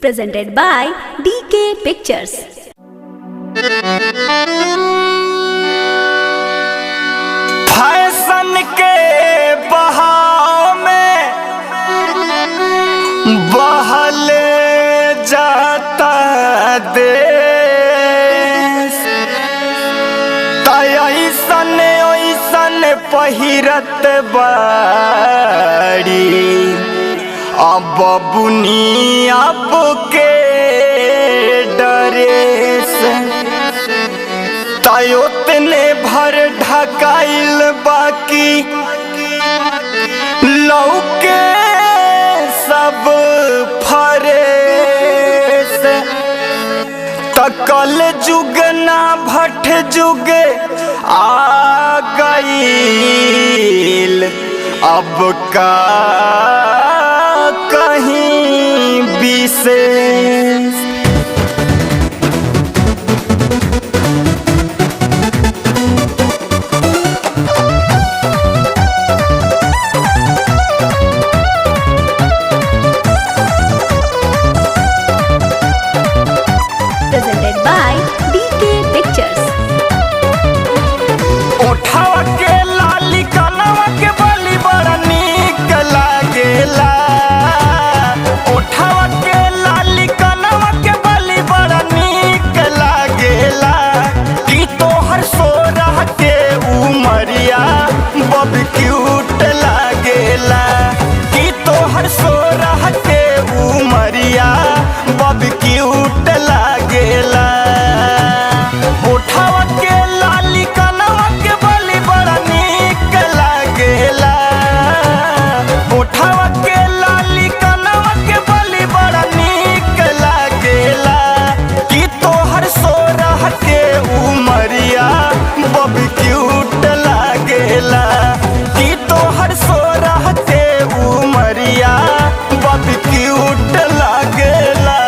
presented by DK Pictures. Fashion के बहाव में बहले जाता देश, तैसन ओइसन पहिरत बाड़ी अब बुनिया के डरेस, तयोतने भर ढकाइल बाकी लौके सब फरेस, तकल जुग ना भट जुग आ गईल, अब का कहीं विशेष। Presented by DK Pictures. ओठावा के लाली कनवा के बली बड़ा नीक लागेला, ओठावा के लाली कनवा के बली बड़ा नीक लागेला, कि तोहर सोरह के उमरिया बब क्यूट लागेला, कि तोहर सोरह के उमरिया बब क्यूट लागेला। ओठावा के लाली कनवा के बली बड़ा नीक लागेला, ओठावा के लाली कनवा के बली बड़ा नीक लागेला, कि तोहर सोरह के उमरिया बब क्यूट लागेला, कि तोहर सोरह के उमरिया बब क्यूट लागेला।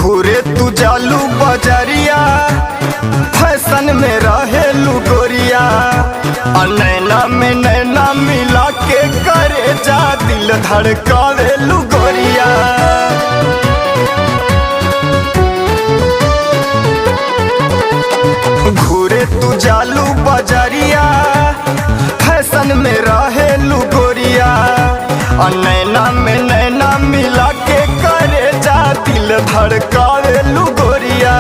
घूरे तू जालू बजरिया, फैशन में रहेलू गोरिया, नैना में नैना मिला के करे जा दिल धड़कावेलू गोरिया। घूरे तू जालू बजरिया, फैशन में रहेलू गोरिया, नैना में नैना मिला के करे जा दिल धड़कावेलू गोरिया।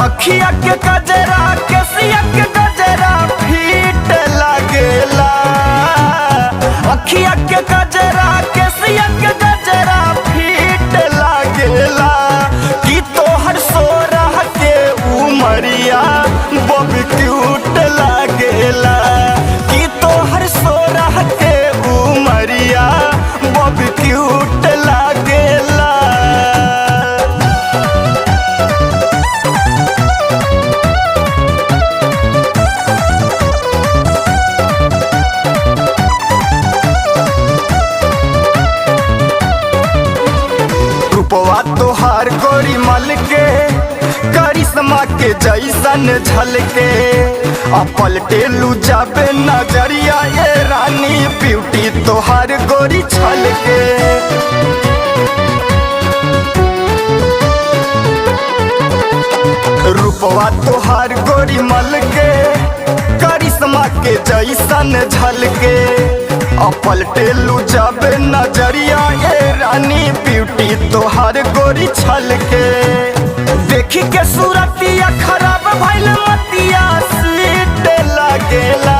अखिया के गजरा केसिया के गजरा फीट लागेला, अखिया के गजरा केसिया के गजरा फीट लागेला, कि तोहर सोरह के उमरिया बब क्यूट लागेला, कि तोहर सोरह के उमरिया बब क्यूट लागेला। रूपवा तोहार गोरी मल के करिश्मा के जैसन झलके, पलटेलू जाबे नजरिया ये रानी ब्यूटी तोहार गोरी छलके। रूपवा तोहार गोरी मल के करिश्मा के जैसन झलके, पलटेलू जाबे नजरिया ये रानी ब्यूटी तोहार गोरी छलके। देखी के सूरतिया खराब भइल मतिया स्वीट लागेला,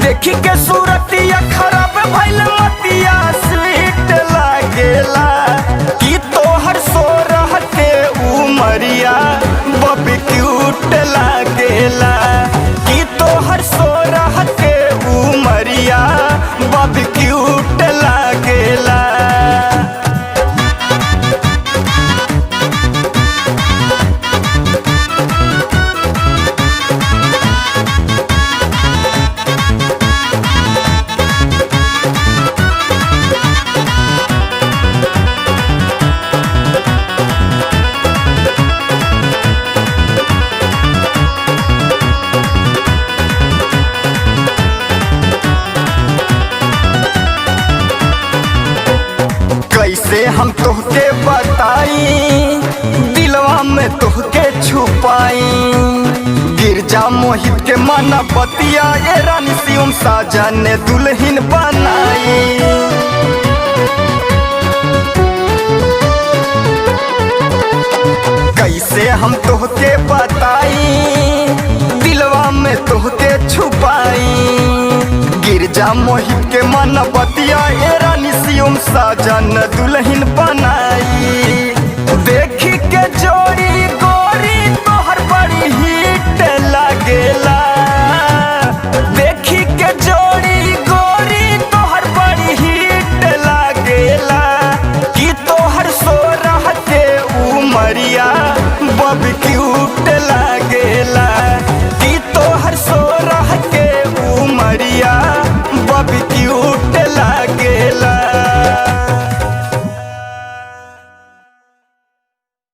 देखी के सूरतिया खराब भइल मतिया स्वीट लागेला, कि तोहर सोरह के उमरिया बब क्यूट लागेला, कि तोहर सोरह के उमरिया बब क्यूट लागेला। हम तोहके बताई, दिलवा में तोहके छुपाई। गिरजा मोहित के माना बतिया, ये रानी सियम साजन ने दुल्हन बनाई। कैसे हम तोहके बताई, दिलवा में तोहके छुपाई। गिरजा मोहित के मन बतिया, ए रानी सियम साजन दुल्हन बनाई।